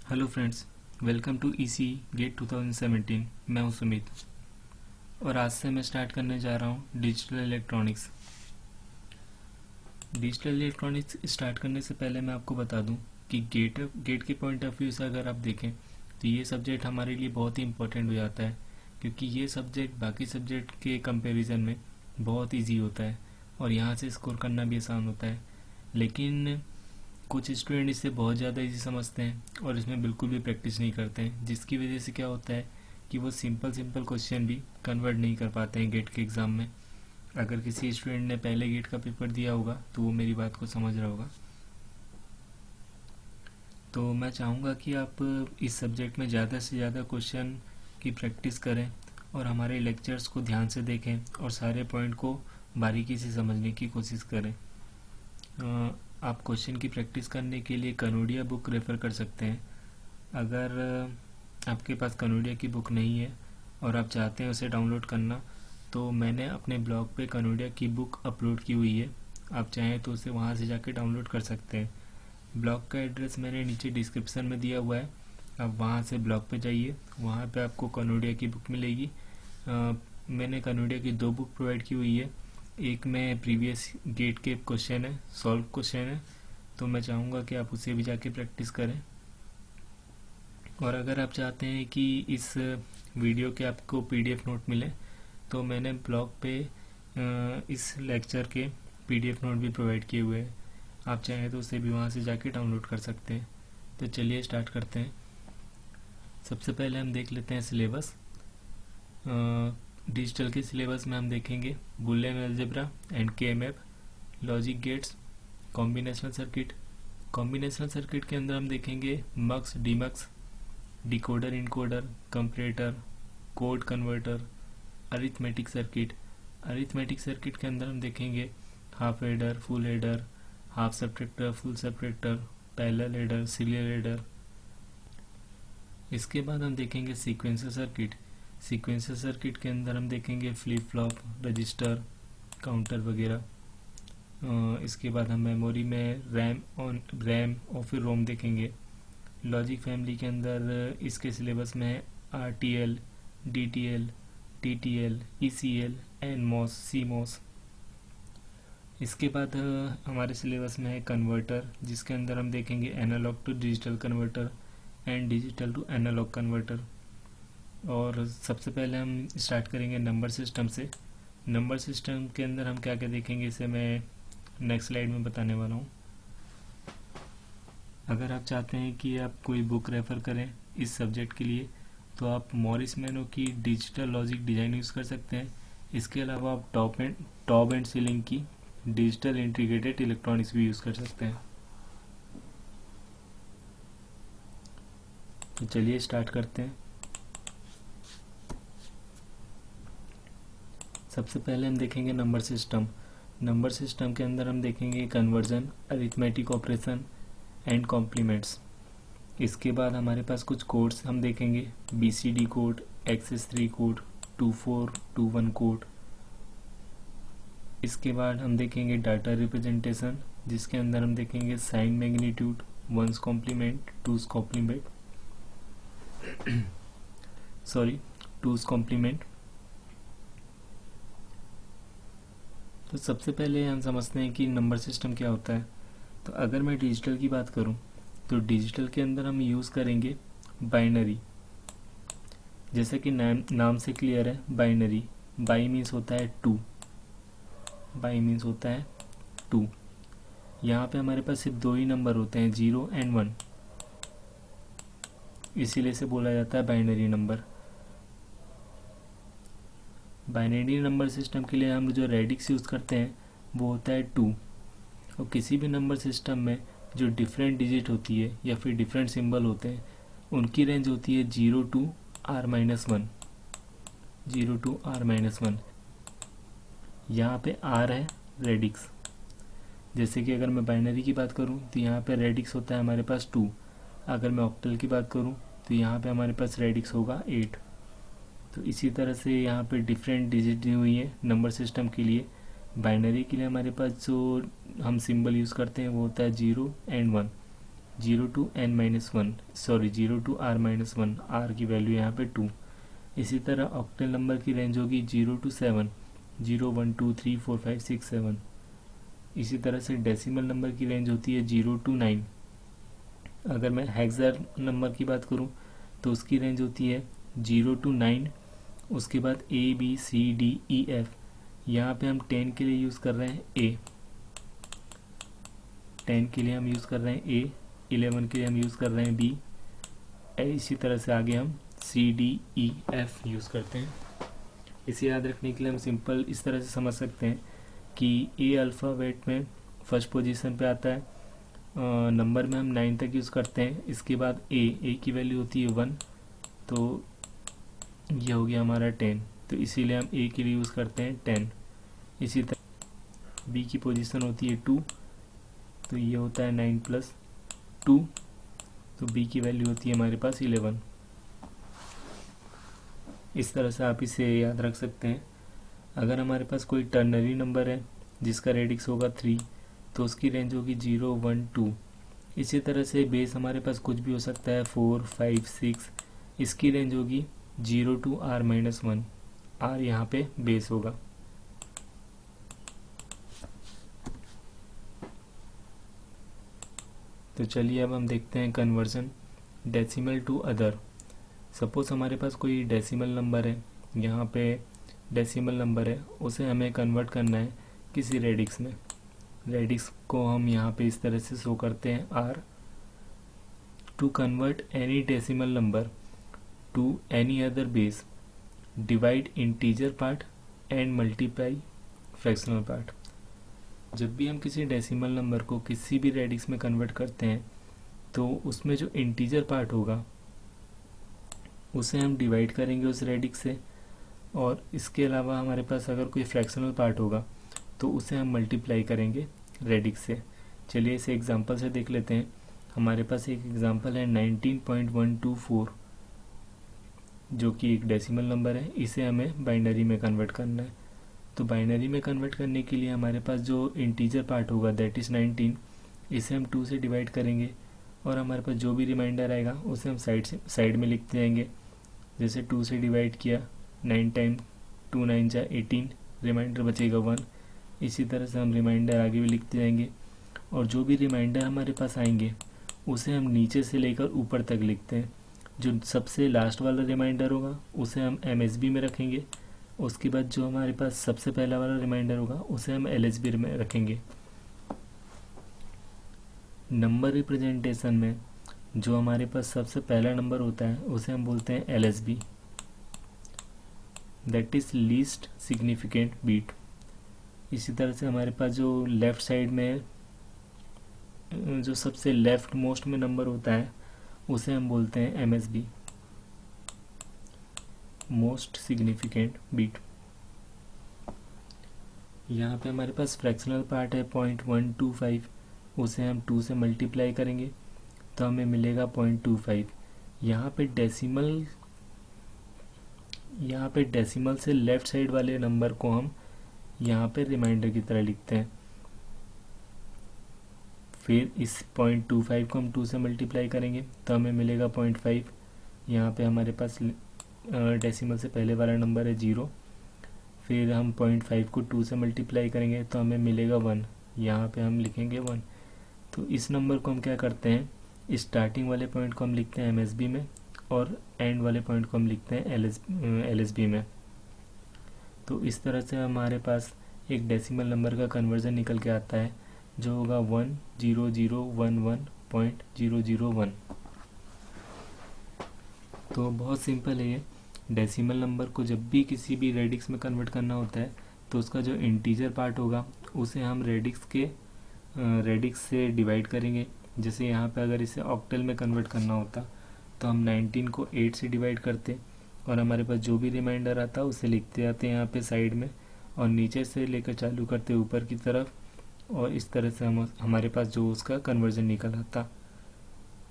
Hello friends, welcome to EC GATE 2017। मैं हूं सुमित और आज से मैं स्टार्ट करने जा रहा हूं digital electronics. Digital electronics start करने से पहले मैं आपको बता दूं कि गेट के पॉइंट ऑफ व्यू से अगर आप देखें तो ये सब्जेक्ट हमारे लिए बहुत ही इम्पोर्टेंट हो जाता है, क्योंकि ये सब्जेक्ट बाकी सब्जेक्ट के कंपैरिजन में बहुत ईजी होता है और यहाँ से स्कोर करना भी आसान होता है। लेकिन कुछ स्टूडेंट इसे बहुत ज़्यादा इजी समझते हैं और इसमें बिल्कुल भी प्रैक्टिस नहीं करते हैं, जिसकी वजह से क्या होता है कि वो सिंपल क्वेश्चन भी कन्वर्ट नहीं कर पाते हैं गेट के एग्ज़ाम में। अगर किसी स्टूडेंट ने पहले गेट का पेपर दिया होगा तो वो मेरी बात को समझ रहा होगा। तो मैं चाहूँगा कि आप इस सब्जेक्ट में ज़्यादा से ज़्यादा क्वेश्चन की प्रैक्टिस करें और हमारे लेक्चर्स को ध्यान से देखें और सारे पॉइंट को बारीकी से समझने की कोशिश करें। आप क्वेश्चन की प्रैक्टिस करने के लिए कनोडिया बुक रेफ़र कर सकते हैं। अगर आपके पास कनोडिया की बुक नहीं है और आप चाहते हैं उसे डाउनलोड करना, तो मैंने अपने ब्लॉग पे कनोडिया की बुक अपलोड की हुई है। आप चाहें तो उसे वहाँ से जाके डाउनलोड कर सकते हैं। ब्लॉग का एड्रेस मैंने नीचे डिस्क्रिप्शन में दिया हुआ है। आप वहाँ से ब्लॉग पे जाइए, वहाँ पे आपको कनोडिया की बुक मिलेगी। मैंने कनोडिया की 2 बुक प्रोवाइड की हुई है। एक में प्रीवियस गेट के क्वेश्चन है, सॉल्व क्वेश्चन है, तो मैं चाहूँगा कि आप उसे भी जाके प्रैक्टिस करें। और अगर आप चाहते हैं कि इस वीडियो के आपको पीडीएफ नोट मिले, तो मैंने ब्लॉग पे इस लेक्चर के पीडीएफ नोट भी प्रोवाइड किए हुए हैं। आप चाहें तो उसे भी वहाँ से जाके डाउनलोड कर सकते हैं। तो चलिए स्टार्ट करते हैं। सबसे पहले हम देख लेते हैं सिलेबस। डिजिटल के सिलेबस में हम देखेंगे Boolean algebra and KMF, logic gates, combinational circuit. Combinational circuit के अंदर हम देखेंगे mux, demux, decoder, encoder, comparator, code converter, arithmetic circuit. Arithmetic circuit के अंदर हम देखेंगे half adder, full adder, half subtractor, full subtractor, parallel adder, serial adder. इसके बाद हम देखेंगे सीक्वेंसर सर्किट। सीक्वेंसर सर्किट के अंदर हम देखेंगे फ्लिप फ्लॉप, रजिस्टर, काउंटर वगैरह। इसके बाद हम मेमोरी में रैम और फिर रोम देखेंगे। लॉजिक फैमिली के अंदर इसके सिलेबस में है RTL, DTL, TTL, ECL, NMOS, CMOS। इसके बाद हमारे सिलेबस में है कन्वर्टर, जिसके अंदर हम देखेंगे analog to digital converter and digital to analog converter. और सबसे पहले हम स्टार्ट करेंगे नंबर सिस्टम से। नंबर सिस्टम के अंदर हम क्या क्या देखेंगे इसे मैं नेक्स्ट स्लाइड में बताने वाला हूँ। अगर आप चाहते हैं कि आप कोई बुक रेफ़र करें इस सब्जेक्ट के लिए, तो आप मॉरिस मैनो की डिजिटल लॉजिक डिज़ाइन यूज़ कर सकते हैं। इसके अलावा आप टॉप एंड सीलिंग की डिजिटल इंटीग्रेटेड इलेक्ट्रॉनिक्स भी यूज़ कर सकते हैं। तो चलिए स्टार्ट करते हैं। सबसे पहले हम देखेंगे नंबर सिस्टम। नंबर सिस्टम के अंदर हम देखेंगे conversion, arithmetic operation and complements. इसके बाद हमारे पास कुछ कोड्स हम देखेंगे BCD code, XS3 code, 2421 code. इसके बाद हम देखेंगे डाटा रिप्रेजेंटेशन, जिसके अंदर हम देखेंगे sign magnitude, 1's complement, 2's complement, 2's complement. तो सबसे पहले हम समझते हैं कि नंबर सिस्टम क्या होता है। तो अगर मैं डिजिटल की बात करूं, तो डिजिटल के अंदर हम यूज़ करेंगे बाइनरी। जैसे कि नाम से क्लियर है, बाइनरी। बाई मीन्स होता है 2, बाई मीन्स होता है 2। यहाँ पे हमारे पास सिर्फ 2 ही नंबर होते हैं, 0 एंड 1, इसीलिए से बोला जाता है binary number. Binary number system के लिए हम जो रेडिक्स यूज़ करते हैं वो होता है 2। और किसी भी नंबर सिस्टम में जो डिफरेंट डिजिट होती है या फिर डिफरेंट सिंबल होते हैं, उनकी रेंज होती है 0 to R-1, 0 to R-1। यहाँ पे R है रेडिक्स। जैसे कि अगर मैं बाइनरी की बात करूँ तो यहाँ पे रेडिक्स होता है हमारे पास 2। अगर मैं ऑक्टल की बात करूँ तो यहाँ पे हमारे पास रेडिक्स होगा 8। तो इसी तरह से यहाँ पे डिफरेंट डिजिट दी हुई है नंबर सिस्टम के लिए। बाइनरी के लिए हमारे पास जो हम सिंबल यूज़ करते हैं वो होता है 0 and 1। 0 to n minus one, sorry 0 to r minus one, r की वैल्यू यहाँ पे 2। इसी तरह ऑक्टल नंबर की रेंज होगी 0 टू 7, 0 1 2 3 4 5 6 7। इसी तरह से डेसिमल नंबर की रेंज होती है 0 टू 9। अगर मैं हेक्सा नंबर की बात करूं तो उसकी रेंज होती है 0 टू 9। उसके बाद A B C D E F। यहाँ पे हम 10 के लिए यूज़ कर रहे हैं A, 10 के लिए हम यूज़ कर रहे हैं A, 11 के लिए हम यूज़ कर रहे हैं B। इसी तरह से आगे हम C D E F use करते हैं। इसे याद रखने के लिए हम सिंपल इस तरह से समझ सकते हैं कि A अल्फ़ाबेट में फर्स्ट पोजीशन पे आता है, नंबर में हम 9 तक यूज़ करते हैं। इसके बाद A की वैल्यू होती है 1, तो ये हो गया हमारा 10, तो इसीलिए हम A के लिए यूज़ करते हैं 10। इसी तरह B की पोजीशन होती है 2, तो ये होता है 9 प्लस 2, तो B की वैल्यू होती है हमारे पास 11। इस तरह से आप इसे याद रख सकते हैं। अगर हमारे पास कोई टर्नरी नंबर है जिसका रेडिक्स होगा 3, तो उसकी रेंज होगी 0 1 2। इसी तरह से बेस हमारे पास कुछ भी हो सकता है 4 5 6, इसकी रेंज होगी 0 to r minus one, r यहाँ पे बेस होगा। तो चलिए अब हम देखते हैं conversion decimal to other. Suppose हमारे पास कोई डेसिमल नंबर है, यहाँ पे डेसिमल नंबर है, उसे हमें कन्वर्ट करना है किसी रेडिक्स में। रेडिक्स को हम यहाँ पे इस तरह से शो करते हैं r। To convert any decimal number to any other base, divide integer part and multiply fractional part. जब भी हम किसी डेसिमल नंबर को किसी भी रेडिक्स में कन्वर्ट करते हैं तो उसमें जो इंटीजर पार्ट होगा उसे हम डिवाइड करेंगे उस रेडिक्स से, और इसके अलावा हमारे पास अगर कोई फ्रैक्शनल पार्ट होगा तो उसे हम मल्टीप्लाई करेंगे रेडिक्स से। चलिए इसे एग्जांपल से देख लेते हैं। हमारे पास एक एग्जांपल है 19.124, जो कि एक डेसिमल नंबर है। इसे हमें बाइनरी में कन्वर्ट करना है। तो बाइनरी में कन्वर्ट करने के लिए हमारे पास जो इंटीजर पार्ट होगा दैट इज़ 19, इसे हम 2 से डिवाइड करेंगे, और हमारे पास जो भी रिमाइंडर आएगा उसे हम साइड में लिखते जाएंगे। जैसे 2 से डिवाइड किया 9 टाइम, 2 9 जा 18, रिमाइंडर बचेगा 1। इसी तरह से हम रिमाइंडर आगे भी लिखते जाएंगे, और जो भी रिमाइंडर हमारे पास आएंगे उसे हम नीचे से लेकर ऊपर तक लिखते हैं। जो सबसे लास्ट वाला रिमाइंडर होगा उसे हम MSB में रखेंगे। उसके बाद जो हमारे पास सबसे पहला वाला रिमाइंडर होगा उसे हम LSB में रखेंगे। नंबर रिप्रेजेंटेशन में जो हमारे पास सबसे पहला नंबर होता है उसे हम बोलते हैं LSB, that is least significant bit. इसी तरह से हमारे पास जो लेफ्ट साइड में जो सबसे लेफ्ट मोस्ट में नंबर होता है उसे हम बोलते हैं MSB, मोस्ट सिग्निफिकेंट बीट। यहाँ पे हमारे पास फ्रैक्शनल पार्ट है 0.125, उसे हम 2 से मल्टीप्लाई करेंगे तो हमें मिलेगा 0.25। यहाँ पे डेसिमल से लेफ्ट साइड वाले नंबर को हम यहाँ पे रिमाइंडर की तरह लिखते हैं। फिर इस 0.25 को हम 2 से मल्टीप्लाई करेंगे तो हमें मिलेगा 0.5। यहाँ पे हमारे पास डेसिमल से पहले वाला नंबर है 0। फिर हम 0.5 को 2 से मल्टीप्लाई करेंगे तो हमें मिलेगा 1, यहाँ पे हम लिखेंगे 1। तो इस नंबर को हम क्या करते हैं, स्टार्टिंग वाले पॉइंट को हम लिखते हैं MSB में, और एंड वाले पॉइंट को हम लिखते हैं LSB में। तो इस तरह से हमारे पास एक डेसिमल नंबर का कन्वर्जन निकल के आता है, जो होगा 10011.001। तो बहुत सिंपल है ये। डेसिमल नंबर को जब भी किसी भी रेडिक्स में कन्वर्ट करना होता है तो उसका जो इंटीजर पार्ट होगा उसे हम रेडिक्स से डिवाइड करेंगे। जैसे यहाँ पे अगर इसे ऑक्टल में कन्वर्ट करना होता तो हम 19 को 8 से डिवाइड करते, और हमारे पास जो भी रिमाइंडर आता उसे लिखते जाते हैं यहाँ पे साइड में, और नीचे से लेकर चालू करते ऊपर की तरफ, और इस तरह से हमारे पास जो उसका कन्वर्जन निकल आता।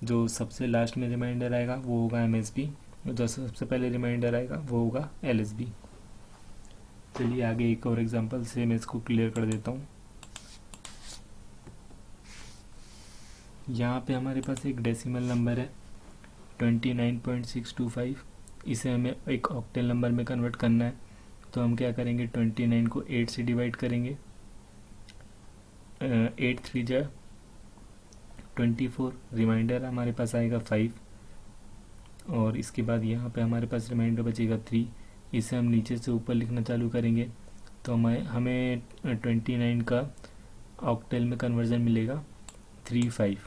जो सबसे लास्ट में रिमाइंडर आएगा वो होगा MSB, और जो सबसे पहले रिमाइंडर आएगा वो होगा LSB। चलिए आगे एक और एग्जांपल से मैं इसको क्लियर कर देता हूँ। यहाँ पे हमारे पास एक डेसिमल नंबर है 29.625, इसे हमें एक ऑक्टेल नंबर में कन्वर्ट करना है। तो हम क्या करेंगे, 29 को 8 से डिवाइड करेंगे, 8 3 जा 24, रिमाइंडर हमारे पास आएगा 5, और इसके बाद यहाँ पे हमारे पास रिमाइंडर बचेगा 3। इसे हम नीचे से ऊपर लिखना चालू करेंगे तो हमें 29 का ऑक्टेल में कन्वर्जन मिलेगा 35।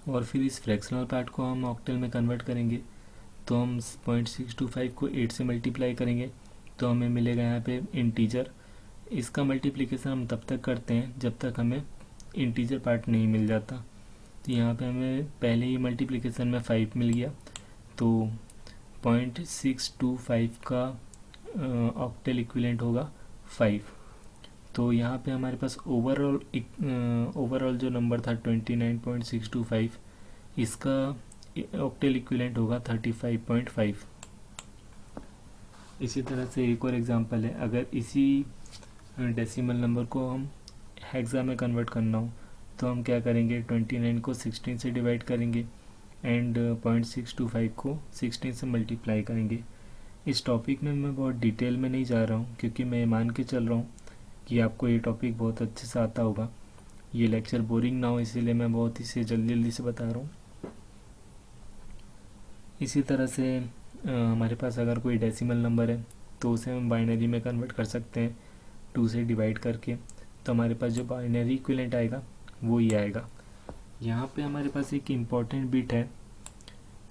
और फिर इस फ्रैक्शनल पार्ट को हम ऑक्टेल में कन्वर्ट करेंगे तो हम 0.625 को 8 से मल्टीप्लाई करेंगे तो हमें मिलेगा यहाँ पे इंटीजर। इसका मल्टीप्लिकेशन हम तब तक करते हैं जब तक हमें इंटीजर पार्ट नहीं मिल जाता। तो यहाँ पे हमें पहले ही मल्टीप्लिकेशन में 5 मिल गया, तो 0.625 का ऑक्टेल इक्विवेलेंट होगा 5। तो यहाँ पे हमारे पास ओवरऑल जो नंबर था 29.625, इसका ऑक्टेल इक्विवेलेंट होगा 35.5। इसी तरह से एक और एग्जांपल है, अगर इसी डेसिमल नंबर को हम हेक्सा में कन्वर्ट करना हो तो हम क्या करेंगे, 29 को 16 से डिवाइड करेंगे एंड 0.625 को 16 से मल्टीप्लाई करेंगे। इस टॉपिक में मैं बहुत डिटेल में नहीं जा रहा हूँ क्योंकि मैं मान के चल रहा हूँ कि आपको ये टॉपिक बहुत अच्छे से आता होगा, ये लेक्चर बोरिंग ना हो, इसीलिए मैं बहुत ही जल्दी से बता रहा हूँ। इसी तरह से हमारे पास अगर कोई डेसिमल नंबर है तो उसे हम बाइनरी में कन्वर्ट कर सकते हैं 2 से डिवाइड करके, तो हमारे पास जो बाइनरी इक्विवेलेंट आएगा वो ही आएगा। यहाँ पे हमारे पास एक इम्पॉर्टेंट बिट है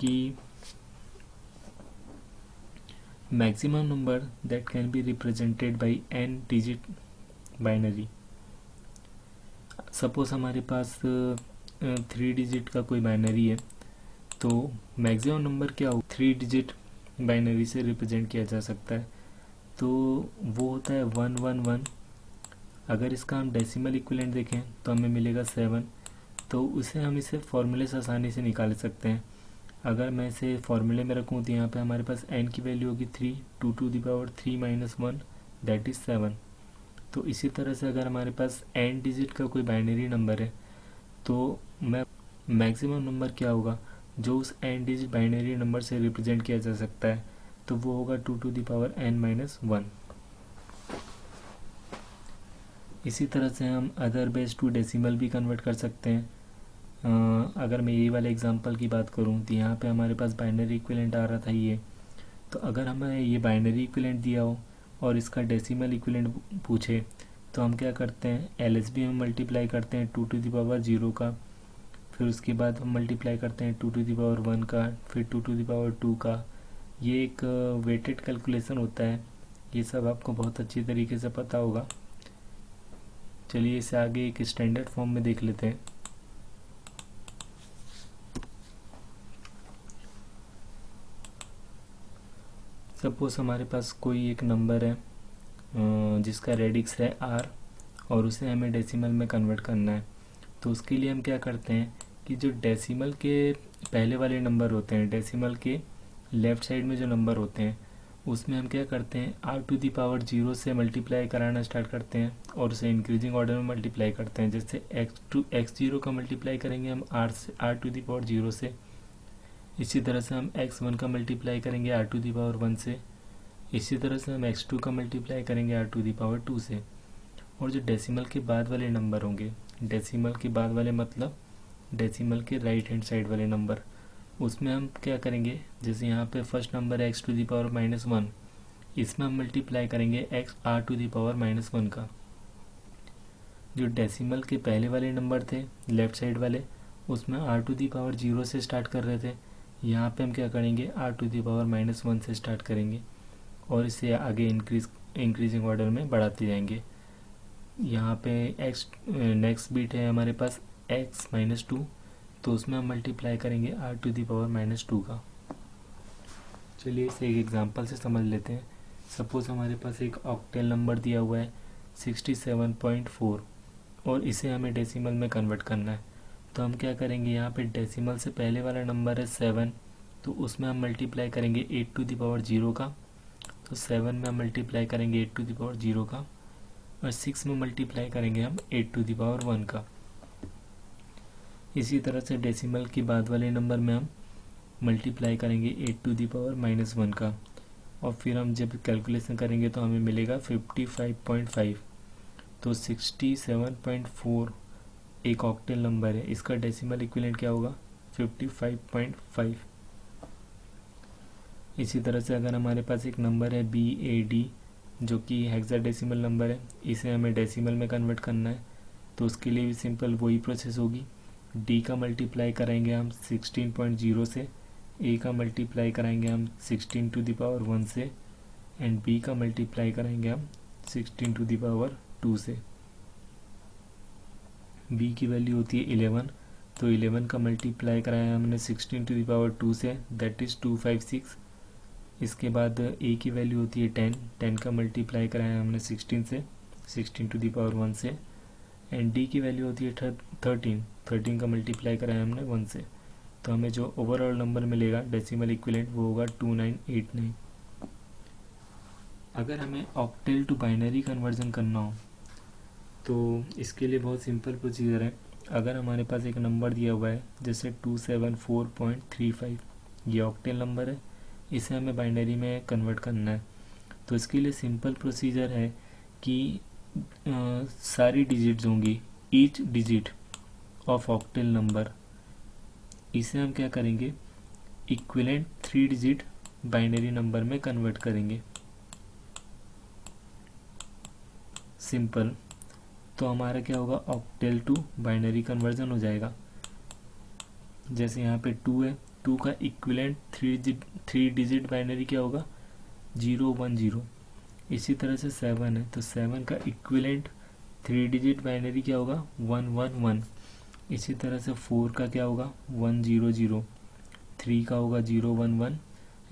कि maximum number that can be represented by n digit binary. Suppose हमारे पास 3 डिजिट का कोई बाइनरी है तो मैक्सिमम नंबर क्या हो 3 डिजिट बाइनरी से रिप्रेजेंट किया जा सकता है, तो वो होता है 111। अगर इसका हम डेसिमल इक्विवेलेंट देखें तो हमें मिलेगा 7, तो उसे हम इसे फॉर्मूले से आसानी से निकाल सकते हैं। अगर मैं इसे फॉर्मूले में रखूँ तो यहाँ पे हमारे पास n की वैल्यू होगी 3, 2 to the power 3 - 1 that is 7। तो इसी तरह से अगर हमारे पास n डिजिट का कोई बाइनरी नंबर है तो मैक्सिमम नंबर क्या होगा जो उस n डिजिट बाइनरी नंबर से रिप्रेजेंट किया जा सकता है, तो वो होगा 2 to the power n - 1। इसी तरह से हम अदर बेस टू डेसिमल भी कन्वर्ट कर सकते हैं। अगर मैं यही वाले एग्जांपल की बात करूं तो यहाँ पे हमारे पास बाइनरी इक्विवेलेंट आ रहा था ये, तो अगर हमें ये बाइनरी इक्विवेलेंट दिया हो और इसका डेसिमल इक्विवेलेंट पूछे तो हम क्या करते हैं, LSB में मल्टीप्लाई करते हैं 2 to the power 0 का, फिर उसके बाद हम मल्टीप्लाई करते हैं 2 to the power 1 का, फिर 2 to the power 2 का। ये एक वेटेड कैलकुलेशन होता है, ये सब आपको बहुत अच्छी तरीके से पता होगा। चलिए इसे आगे एक स्टैंडर्ड फॉर्म में देख लेते हैं। सपोज हमारे पास कोई एक नंबर है जिसका रेडिक्स है r और उसे हमें डेसिमल में कन्वर्ट करना है, तो उसके लिए हम क्या करते हैं कि जो डेसिमल के पहले वाले नंबर होते हैं, डेसिमल के लेफ़्ट साइड में जो नंबर होते हैं उसमें हम क्या करते हैं r to the power 0 से मल्टीप्लाई कराना स्टार्ट करते हैं और उसे इंक्रीजिंग ऑर्डर में मल्टीप्लाई करते हैं। जैसे x0 का मल्टीप्लाई करेंगे हम r to the power 0 से, इसी तरह से हम x1 का मल्टीप्लाई करेंगे r to the power 1 से, इसी तरह से हम x2 का मल्टीप्लाई करेंगे r to the power 2 से। और जो डेसिमल के बाद वाले नंबर होंगे, डेसिमल के बाद वाले मतलब डेसिमल के राइट हैंड साइड वाले नंबर, उसमें हम क्या करेंगे, जैसे यहाँ पे फर्स्ट नंबर है x to the power -1, इसमें हम मल्टीप्लाई करेंगे r to the power -1 का। जो डेसिमल के पहले वाले नंबर थे लेफ़्ट साइड वाले, उसमें r to the power 0 से स्टार्ट कर रहे थे, यहाँ पे हम क्या करेंगे r to the power -1 से स्टार्ट करेंगे और इसे आगे इंक्रीजिंग ऑर्डर में बढ़ाते जाएंगे। यहाँ पे नेक्स्ट बीट है हमारे पास x -2, तो उसमें हम मल्टीप्लाई करेंगे r to the power -2 का। चलिए इसे एक एग्जांपल से समझ लेते हैं। सपोज हमारे पास एक ऑक्टेल नंबर दिया हुआ है 67.4 और इसे हमें डेसिमल में कन्वर्ट करना है, तो हम क्या करेंगे, यहाँ पे डेसिमल से पहले वाला नंबर है 7, तो उसमें हम मल्टीप्लाई करेंगे 8 to the power 0 का, तो 7 में हम मल्टीप्लाई करेंगे 8 to the power 0 का, और 6 में मल्टीप्लाई करेंगे हम 8 टू द पावर 1 का। इसी तरह से डेसिमल के बाद वाले नंबर में हम मल्टीप्लाई करेंगे 8 टू द पावर -1 का, और फिर हम जब कैलकुलेशन करेंगे तो हमें मिलेगा 55.5। तो 67.4 एक ऑक्टेल नंबर है, इसका डेसिमल इक्विवेलेंट क्या होगा 55.5। इसी तरह से अगर हमारे पास एक नंबर है BAD जो कि हेक्साडेसिमल नंबर है, इसे हमें डेसिमल में कन्वर्ट करना है, तो उसके लिए भी सिंपल वही प्रोसेस होगी। D का मल्टीप्लाई कराएंगे हम 16.0 से, A का मल्टीप्लाई कराएंगे हम 16 टू द पावर 1 से, एंड B का मल्टीप्लाई कराएंगे हम 16 टू द पावर 2 से। B की वैल्यू होती है 11, तो 11 का मल्टीप्लाई कराया हमने 16 टू द पावर 2 से, दैट इज़ 256। इसके बाद A की वैल्यू होती है 10, 10 का मल्टीप्लाई कराया हमने 16 से, 16 टू द पावर 1 से, एंड D की वैल्यू होती है 13, 13 का मल्टीप्लाई कराया हमने 1 से। तो हमें जो ओवरऑल नंबर मिलेगा डेसिमल इक्विवेलेंट वो होगा 2989। अगर हमें ऑक्टेल टू बाइनरी कन्वर्जन करना हो तो इसके लिए बहुत सिंपल प्रोसीजर है। अगर हमारे पास एक नंबर दिया हुआ है जैसे 274.35, ये ऑक्टेल नंबर है, इसे हमें बाइनरी में कन्वर्ट करना है, तो इसके लिए सिंपल प्रोसीजर है कि सारी डिजिट्स होंगी, each digit of octal number, इसे हम क्या करेंगे इक्विवेलेंट 3 डिजिट बाइनरी नंबर में कन्वर्ट करेंगे। सिंपल, तो हमारा क्या होगा ऑक्टेल टू बाइनरी कन्वर्जन हो जाएगा। जैसे यहाँ पे 2 है, 2 का इक्विवेलेंट 3 डिजिट बाइनरी क्या होगा 010। इसी तरह से 7 है, तो 7 का इक्विवेलेंट 3 डिजिट बाइनरी क्या होगा 111। इसी तरह से 4 का क्या होगा 100, 3 का होगा 011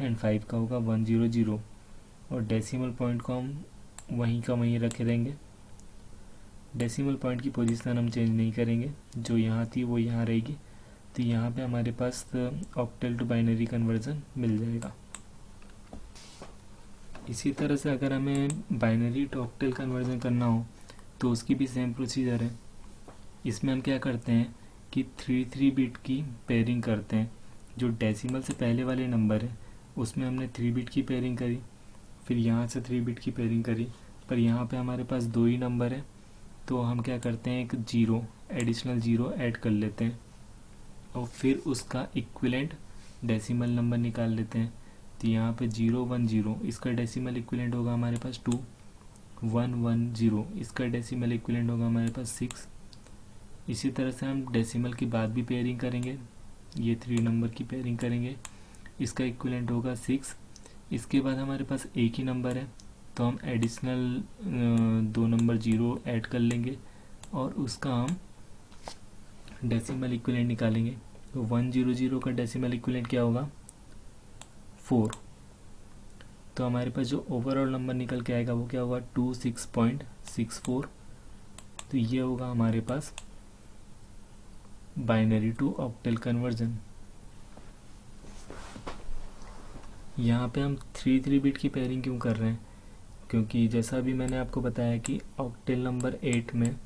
एंड 5 का होगा 100। और डेसिमल पॉइंट को हम वहीं का वहीं रखे रहेंगे। डेसिमल पॉइंट की पोजीशन हम चेंज नहीं करेंगे, जो यहाँ थी वो यहाँ रहेगी। तो यहाँ पे हमारे पास ऑक्टेल टू बाइनरी कन्वर्जन मिल जाएगा। इसी तरह से अगर हमें बाइनरी टू ऑक्टेल कन्वर्जन करना हो तो उसकी भी सेम प्रोसीजर है। इसमें हम क्या करते हैं कि 3 बिट की पेयरिंग करते हैं। जो डेसिमल से पहले वाले नंबर है उसमें हमने 3 बिट की पेयरिंग करी, फिर यहाँ से 3 बिट की पेयरिंग करी, पर यहाँ पे हमारे पास 2 ही नंबर है, तो हम क्या करते हैं एक एडिशनल 0 ऐड कर लेते हैं और फिर उसका इक्विवेलेंट डेसिमल नंबर निकाल लेते हैं। तो यहाँ पे 010, इसका डेसिमल इक्विवेलेंट होगा हमारे पास 2, 110, इसका डेसिमल इक्विवेलेंट होगा हमारे पास 6। इसी तरह से हम डेसिमल की बाद भी पेयरिंग करेंगे, ये 3 नंबर की पेयरिंग करेंगे, इसका इक्विवेलेंट होगा 6। इसके बाद हमारे पास एक ही नंबर है, तो हम एडिशनल 2 नंबर 0 ऐड कर लेंगे और उसका हम डेसिमल इक्विवेलेंट निकालेंगे। तो 100 का डेसिमल इक्विवेलेंट क्या होगा 4। तो हमारे पास जो ओवरऑल नंबर निकल के आएगा वो क्या होगा 26.64। तो ये होगा हमारे पास बाइनरी टू ऑक्टेल कन्वर्जन। यहाँ पे हम 3 बिट की पेयरिंग क्यों कर रहे हैं, क्योंकि जैसा भी मैंने आपको बताया कि ऑक्टेल नंबर 8 में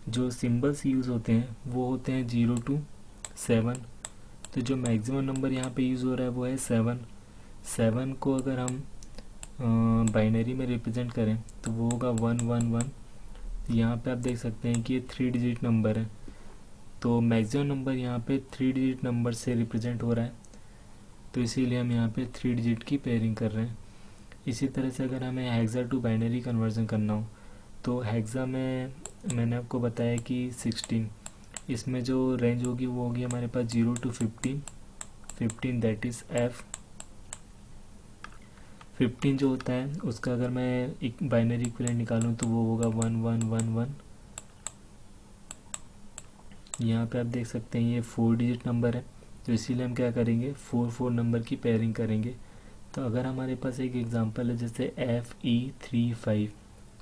जो सिंबल्स यूज़ होते हैं वो होते हैं 0 to 7। तो जो मैक्सिमम नंबर यहाँ पे यूज़ हो रहा है वो है 7। 7 को अगर हम बाइनरी में रिप्रेजेंट करें तो वो होगा 111। यहाँ पे आप देख सकते हैं कि ये 3 डिजिट नंबर है, तो मैक्सिमम नंबर यहाँ पे 3 डिजिट नंबर से रिप्रेजेंट हो रहा है, तो इसीलिए हम यहाँ पे 3 डिजिट की पेयरिंग कर रहे हैं। इसी तरह से अगर हमें हेक्सा टू बाइनरी कन्वर्जन करना हो तो हेक्सा में मैंने आपको बताया कि 16, इसमें जो रेंज होगी वो होगी हमारे पास 0 to 15, 15 दैट इज़ F। 15 जो होता है उसका अगर मैं एक बाइनरी इक्विवेलेंट निकालूं तो वो होगा 1111। यहाँ पे आप देख सकते हैं ये 4 डिजिट नंबर है, तो इसीलिए हम क्या करेंगे 4 नंबर की पेयरिंग करेंगे। तो अगर हमारे पास एक एग्जांपल है जैसे FE35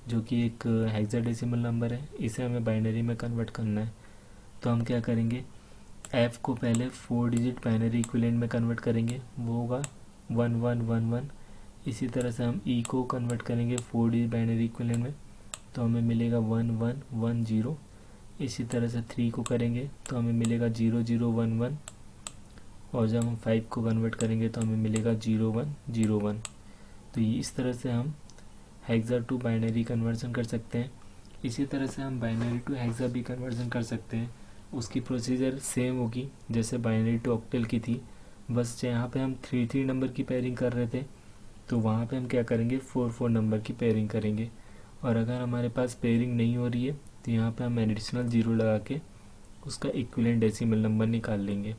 जो कि एक हेक्साडेसिमल नंबर है, इसे हमें बाइनरी में कन्वर्ट करना है, तो हम क्या करेंगे F को पहले 4 डिजिट बाइनरी इक्विवेलेंट में कन्वर्ट करेंगे, वो होगा 1111। इसी तरह से हम E को कन्वर्ट करेंगे 4 डिजिट बाइनरी इक्विवेलेंट में, तो हमें मिलेगा 1 1 1 0। इसी तरह से 3 को करेंगे तो हमें मिलेगा 0 0 1 1। और जब हम 5 को कन्वर्ट करेंगे तो हमें मिलेगा 0 1 0 1। तो ये इस तरह से हम हेक्सा टू बाइनरी कन्वर्जन कर सकते हैं। इसी तरह से हम बाइनरी टू हेक्सा भी कन्वर्जन कर सकते हैं। उसकी प्रोसीजर सेम होगी जैसे बाइनरी टू ऑक्टल की थी, बस यहाँ पे हम 3 3 नंबर की पेयरिंग कर रहे थे, तो वहाँ पे हम क्या करेंगे 4 4 नंबर की पेयरिंग करेंगे। और अगर हमारे पास पेयरिंग नहीं हो रही है तो यहाँ पे हम एडिशनल 0 लगा के उसका इक्विवेलेंट डेसिमल नंबर निकाल लेंगे।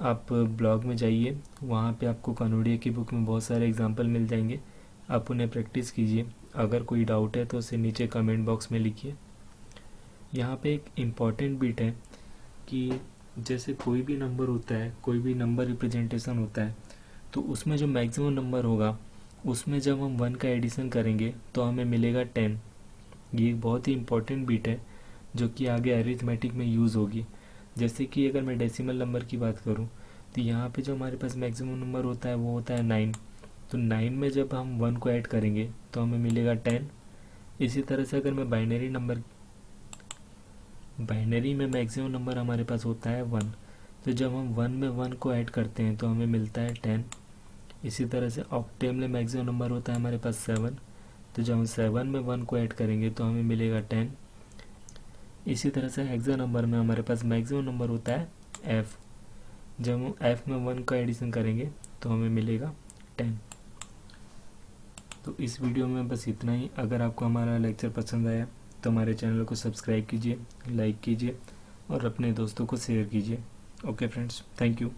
आप ब्लॉग में जाइए, वहाँ पे आपको कानोडिया की बुक में बहुत सारे एग्जांपल मिल जाएंगे, आप उन्हें प्रैक्टिस कीजिए। अगर कोई डाउट है तो उसे नीचे कमेंट बॉक्स में लिखिए। यहाँ पे एक इम्पॉर्टेंट बिट है कि जैसे कोई भी नंबर होता है, कोई भी नंबर रिप्रेजेंटेशन होता है, तो उसमें जो मैक्सिमम नंबर होगा उसमें जब हम 1 का एडिशन करेंगे तो हमें मिलेगा 10। ये एक बहुत ही इम्पॉर्टेंट बिट है जो कि आगे अरिथमेटिक में यूज़ होगी। जैसे कि अगर मैं डेसिमल नंबर की बात करूं तो यहाँ पे जो हमारे पास मैक्सिमम नंबर होता है वो होता है 9। तो 9 में जब हम 1 को ऐड करेंगे तो हमें मिलेगा 10। इसी तरह से अगर मैं बाइनरी में मैक्सिमम नंबर हमारे पास होता है 1, तो जब हम 1 में 1 को ऐड करते हैं तो हमें मिलता है 10। इसी तरह से ऑक्टेव में मैक्सिमम नंबर होता है हमारे पास 7, तो जब हम 7 में 1 को ऐड करेंगे तो हमें मिलेगा 10। इसी तरह से हेक्सा नंबर में हमारे पास मैक्सिमम नंबर होता है f, जब हम f में 1 का एडिशन करेंगे तो हमें मिलेगा 10। तो इस वीडियो में बस इतना ही। अगर आपको हमारा लेक्चर पसंद आया तो हमारे चैनल को सब्सक्राइब कीजिए, लाइक कीजिए और अपने दोस्तों को शेयर कीजिए। Okay friends, thank you.